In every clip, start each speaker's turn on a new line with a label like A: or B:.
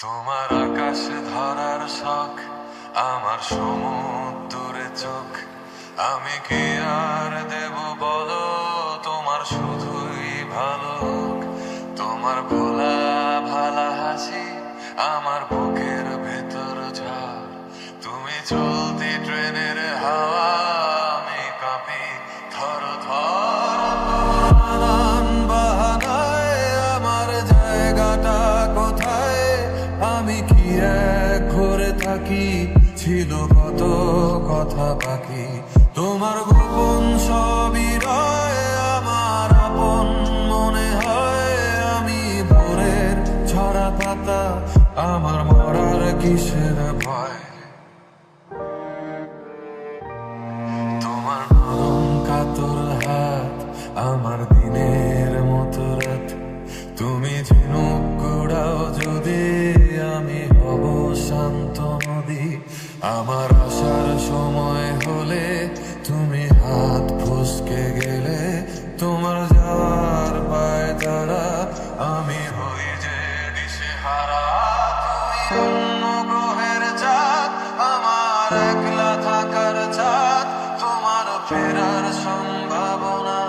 A: তোমার আকাশে ধরার শখ, আমার সমুদ্রে চোখ। আমি কি আর দেব বলো, তোমার শুধুই ভালো হোক। তোমার ভোলা ভালা হাসি আমার বুকের ভেতর ঝড়। তুমি চলতি ট্রেনের হাওয়া, আমি কাঁপি থর থর। নানান বাহানায় আমার জায়গাটা কোথায়, আমি কি এক ঘরে থাকি, ছিল কত কথা বাকি। তোমার গোপন সবই রয় আমার আপন মনে হয়। আমি ভোরের ঝরা পাতা, আমার মরার কিসের ভয়। তোমার নরম কাতর হাত আমার দিনের মতো রাত। তুমি ঝিনুক কুড়াও যদি, আমি হব শান্ত নদী। আমার আসার সময় হলে তুমি হাত ফসকে গেলে, তোমার যাওয়ার পায় তারা, আমি হই যে দিশেহারা। তুমি অন্য গ্রহের চাঁদ, আমার একলা থাকার চাঁদ। তোমার ফেরার সম্ভাবনা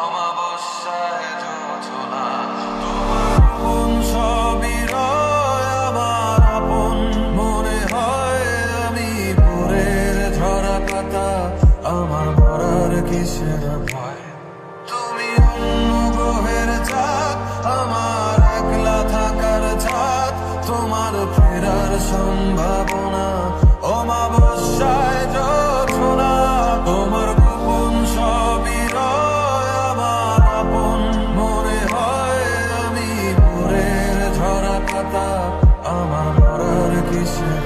A: অমাবস্যায় জোছনা। তোমার আপন সবই রয় আমার আপন মনে হয়। আমি ভোরের ঝরা পাতা, আমার মরার কিসের ভয়। তুমি অন্য গ্রহের চাঁদ, আমার একলা থাকার চাঁদ। তোমার ফেরার সম্ভাবনা অমাবস্যায় জোছনা। তোমার গোপন সবই রয় আমার আপন মনে হয়। আমি ভোরের ঝরা পাতা, আমার মরার কিসের